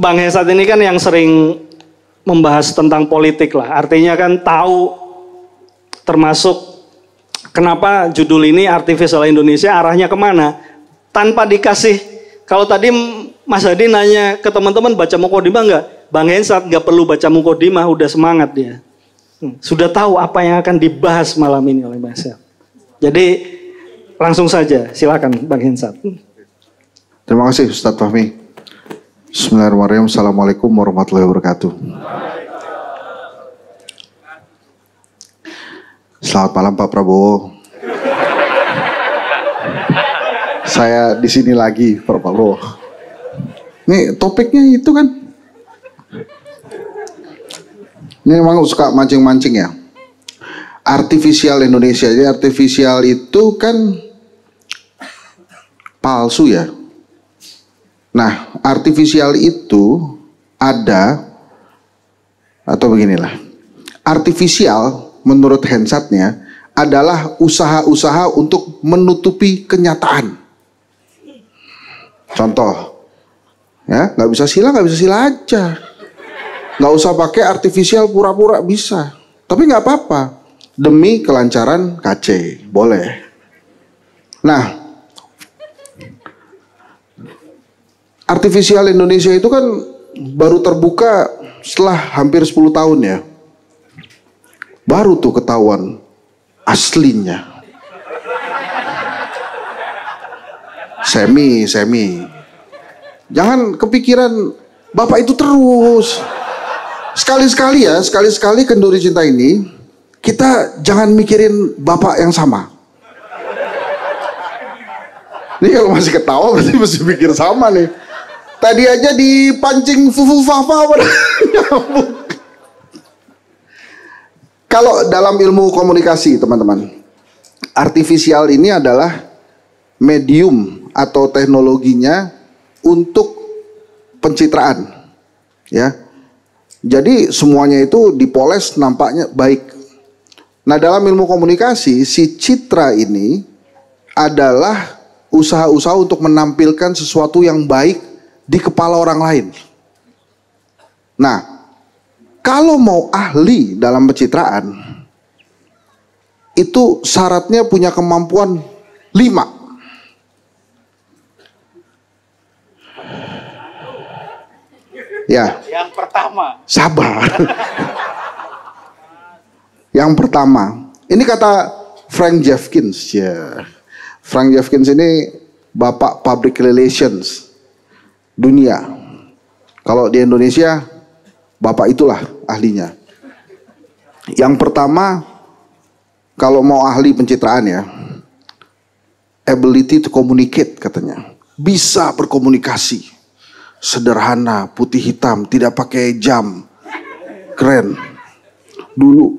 Bang Hensat ini kan yang sering membahas tentang politik lah. Artinya kan tahu termasuk kenapa judul ini Artificial Indonesia arahnya kemana. Tanpa dikasih, kalau tadi Mas Hadi nanya ke teman-teman baca Mukodimah enggak? Bang Hensat enggak perlu baca Mukodimah, udah semangat dia. Sudah tahu apa yang akan dibahas malam ini oleh Bang Hensat. Jadi langsung saja, silakan Bang Hensat. Terima kasih Ustadz Fahmi. Bismillahirrahmanirrahim. Assalamualaikum warahmatullahi wabarakatuh. Selamat malam Pak Prabowo. Saya di sini lagi Pak Prabowo. Nih topiknya itu kan. Ini memang suka mancing-mancing ya. Artificial Indonesia. Jadi artificial itu kan palsu ya. Nah, artificial itu ada, atau beginilah, artificial menurut Hensatnya adalah usaha-usaha untuk menutupi kenyataan. Contoh, ya nggak bisa sila aja, nggak usah pakai artificial pura-pura bisa, tapi nggak apa-apa demi kelancaran KC boleh. Nah, Artificial Indonesia itu kan baru terbuka setelah hampir 10 tahun ya. Baru tuh ketahuan aslinya. Semi. Jangan kepikiran Bapak itu terus. Sekali-sekali Kenduri Cinta ini, kita jangan mikirin Bapak yang sama. Ini kalau masih ketawa berarti mesti pikir sama nih. Tadi aja dipancing fufu fafa nyambung. Kalau dalam ilmu komunikasi teman-teman, artificial ini adalah medium atau teknologinya untuk pencitraan, ya. Jadi semuanya itu dipoles nampaknya baik. Nah dalam ilmu komunikasi si citra ini adalah usaha-usaha untuk menampilkan sesuatu yang baik di kepala orang lain. Nah, kalau mau ahli dalam pencitraan, itu syaratnya punya kemampuan 5. Ya. Yang pertama. Sabar. Yang pertama, ini kata Frank Jeffkins ya. Frank Jeffkins ini bapak public relations dunia. Kalau di Indonesia, bapak itulah ahlinya. Yang pertama, kalau mau ahli pencitraan ya, ability to communicate katanya. Bisa berkomunikasi. Sederhana, putih hitam, tidak pakai jam. Keren. Dulu.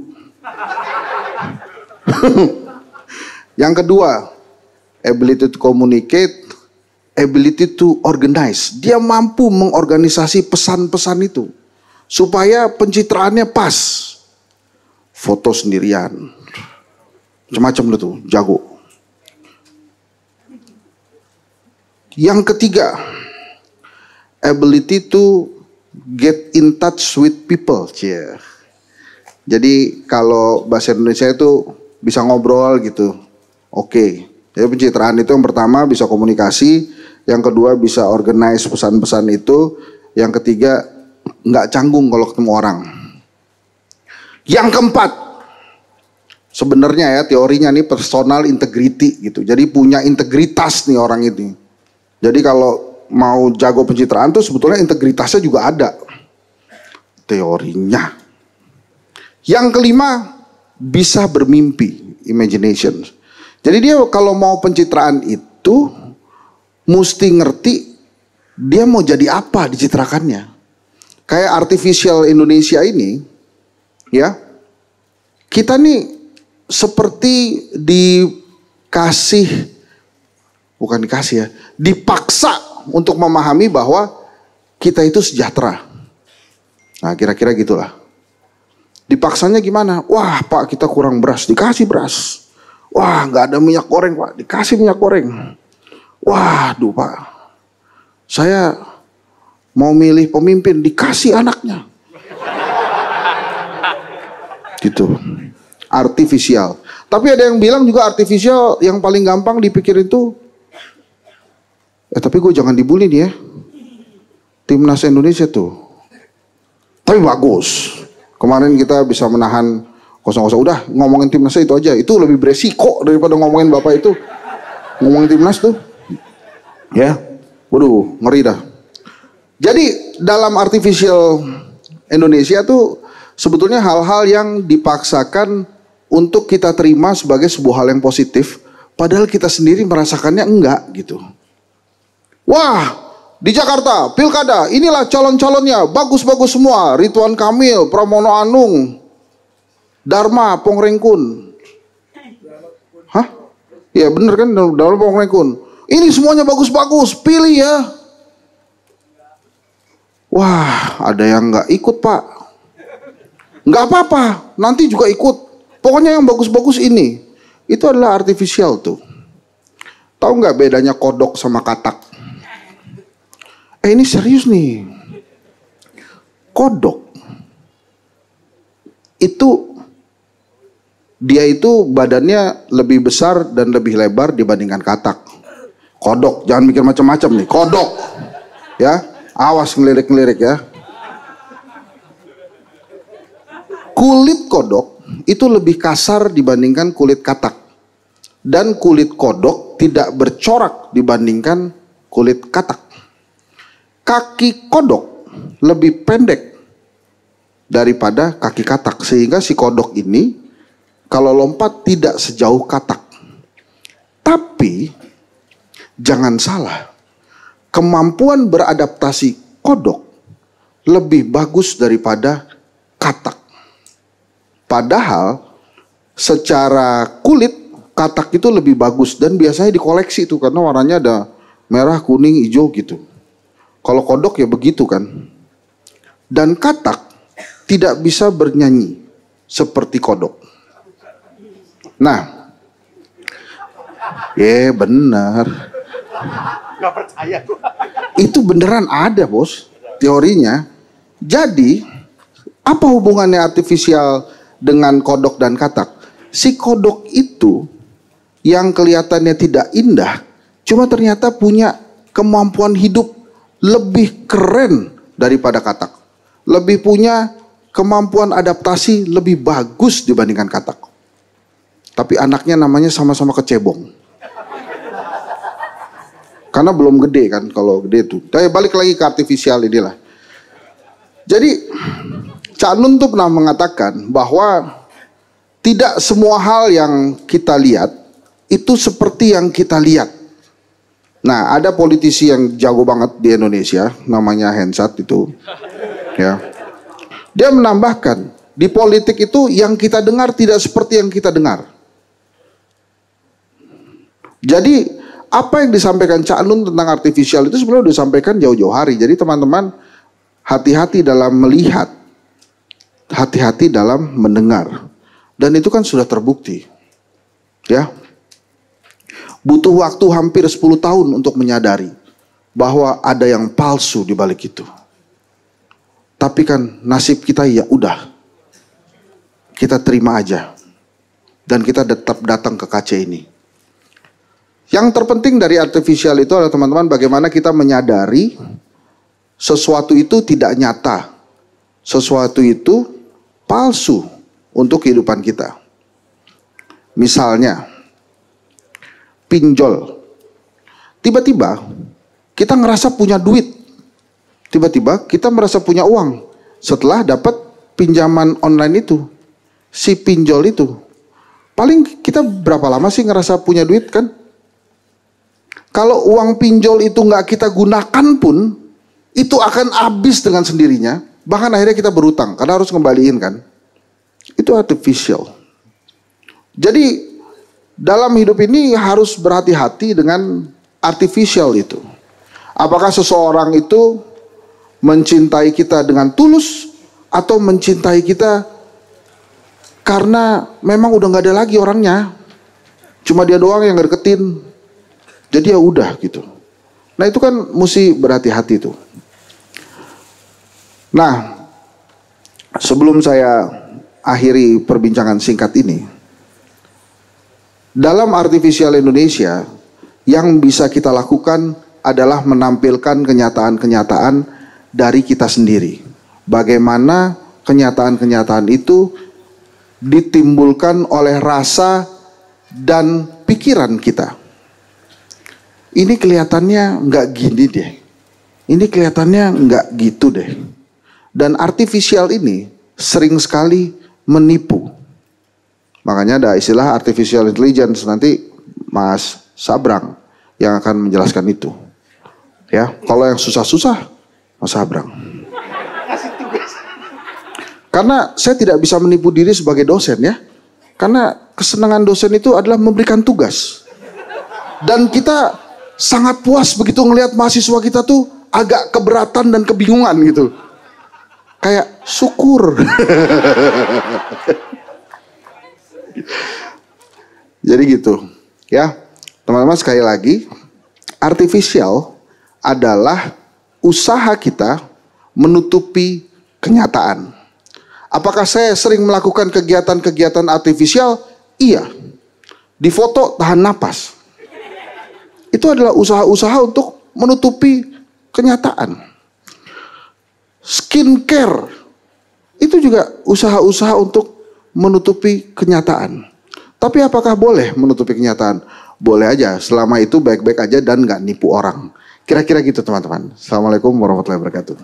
Yang kedua, ability to communicate, ability to organize. Dia mampu mengorganisasi pesan-pesan itu supaya pencitraannya pas. Foto sendirian, macam-macam itu, jago. Yang ketiga, ability to get in touch with people. Yeah. Jadi kalau bahasa Indonesia itu bisa ngobrol gitu. Oke. Jadi pencitraan itu yang pertama bisa komunikasi, yang kedua bisa organize pesan-pesan itu, yang ketiga nggak canggung kalau ketemu orang. Yang keempat, sebenarnya ya teorinya nih personal integrity gitu. Jadi punya integritas nih orang ini. Jadi kalau mau jago pencitraan tuh sebetulnya integritasnya juga ada. Teorinya. Yang kelima, bisa bermimpi, imagination. Jadi dia kalau mau pencitraan itu mesti ngerti dia mau jadi apa dicitrakannya. Kayak Artificial Indonesia ini, ya, kita nih seperti dipaksa untuk memahami bahwa kita itu sejahtera. Nah kira-kira gitulah. Dipaksanya gimana? Wah Pak, kita kurang beras, dikasih beras. Wah nggak ada minyak goreng Pak, dikasih minyak goreng. Waduh Pak, saya mau milih pemimpin dikasih anaknya. Gitu. Artifisial. Tapi ada yang bilang juga artifisial yang paling gampang dipikir itu, tapi gue jangan dibully nih ya. Timnas Indonesia tuh. Tapi bagus. Kemarin kita bisa menahan 0-0. Udah ngomongin timnasnya itu aja. Itu lebih beresiko daripada ngomongin bapak itu. Ngomongin timnas tuh. Ya. Waduh, ngeri dah. Jadi dalam artificial Indonesia tuh sebetulnya hal-hal yang dipaksakan untuk kita terima sebagai sebuah hal yang positif, padahal kita sendiri merasakannya enggak gitu. Wah, di Jakarta pilkada inilah calon-calonnya bagus-bagus semua, Ridwan Kamil, Pramono Anung, Dharma Pongrengkun. Hah? Iya bener kan, Dharma Pongrengkun. Ini semuanya bagus-bagus, pilih ya. Wah, ada yang nggak ikut pak. Nggak apa-apa, nanti juga ikut. Pokoknya yang bagus-bagus ini. Itu adalah artifisial tuh. Tahu nggak bedanya kodok sama katak? Ini serius nih. Kodok itu dia itu badannya lebih besar dan lebih lebar dibandingkan katak. Kodok, jangan mikir macam-macam nih. Kodok, ya. Awas ngelirik-ngelirik ya. Kulit kodok itu lebih kasar dibandingkan kulit katak. Dan kulit kodok tidak bercorak dibandingkan kulit katak. Kaki kodok lebih pendek daripada kaki katak. Sehingga si kodok ini kalau lompat tidak sejauh katak. Tapi jangan salah, kemampuan beradaptasi kodok lebih bagus daripada katak. Padahal secara kulit katak itu lebih bagus dan biasanya dikoleksi itu karena warnanya ada merah, kuning, hijau gitu. Kalau kodok ya begitu kan. Dan katak tidak bisa bernyanyi seperti kodok. Nah, benar. Gak percaya gua. Itu beneran ada bos, teorinya. Jadi, apa hubungannya artifisial dengan kodok dan katak? Si kodok itu yang kelihatannya tidak indah, cuma ternyata punya kemampuan hidup lebih keren daripada katak. Lebih punya kemampuan adaptasi lebih bagus dibandingkan katak. Tapi anaknya namanya sama-sama kecebong. Karena belum gede kan, kalau gede tuh. Tapi balik lagi ke artifisial inilah. Jadi Cak Nun tuh pernah mengatakan bahwa tidak semua hal yang kita lihat itu seperti yang kita lihat. Nah, ada politisi yang jago banget di Indonesia, namanya Hensat itu. Ya. Dia menambahkan, di politik itu yang kita dengar tidak seperti yang kita dengar. Jadi apa yang disampaikan Cak Nun tentang artifisial itu sebenarnya disampaikan jauh-jauh hari. Jadi teman-teman hati-hati dalam melihat, hati-hati dalam mendengar. Dan itu kan sudah terbukti. Ya. Butuh waktu hampir 10 tahun untuk menyadari bahwa ada yang palsu di balik itu. Tapi kan nasib kita ya udah. Kita terima aja. Dan kita tetap datang ke KC ini. Yang terpenting dari artifisial itu adalah teman-teman bagaimana kita menyadari sesuatu itu tidak nyata. Sesuatu itu palsu untuk kehidupan kita. Misalnya, pinjol. Tiba-tiba kita ngerasa punya duit. Tiba-tiba kita merasa punya uang setelah dapat pinjaman online itu. Si pinjol itu. Paling kita berapa lama sih ngerasa punya duit kan? Kalau uang pinjol itu nggak kita gunakan pun, itu akan habis dengan sendirinya. Bahkan akhirnya kita berutang karena harus kembaliin kan. Itu artificial. Jadi dalam hidup ini harus berhati-hati dengan artificial itu. Apakah seseorang itu mencintai kita dengan tulus atau mencintai kita karena memang udah nggak ada lagi orangnya, cuma dia doang yang ngedeketin. Jadi ya udah gitu. Nah itu kan mesti berhati-hati tuh. Nah, sebelum saya akhiri perbincangan singkat ini, dalam Artificial Indonesia yang bisa kita lakukan adalah menampilkan kenyataan-kenyataan dari kita sendiri. Bagaimana kenyataan-kenyataan itu ditimbulkan oleh rasa dan pikiran kita. Ini kelihatannya nggak gini deh. Ini kelihatannya nggak gitu deh. Dan artificial ini sering sekali menipu. Makanya ada istilah artificial intelligence, nanti Mas Sabrang yang akan menjelaskan itu. Ya, kalau yang susah-susah Mas Sabrang. Karena saya tidak bisa menipu diri sebagai dosen ya. Karena kesenangan dosen itu adalah memberikan tugas. Dan kita sangat puas begitu ngelihat mahasiswa kita tuh agak keberatan dan kebingungan gitu. Kayak syukur. Jadi gitu ya. Teman-teman, sekali lagi, artificial adalah usaha kita menutupi kenyataan. Apakah saya sering melakukan kegiatan-kegiatan artifisial? Iya. Di foto tahan napas. Itu adalah usaha-usaha untuk menutupi kenyataan. Skincare itu juga usaha-usaha untuk menutupi kenyataan. Tapi apakah boleh menutupi kenyataan? Boleh aja, selama itu baik-baik aja dan nggak nipu orang. Kira-kira gitu teman-teman. Assalamualaikum warahmatullahi wabarakatuh.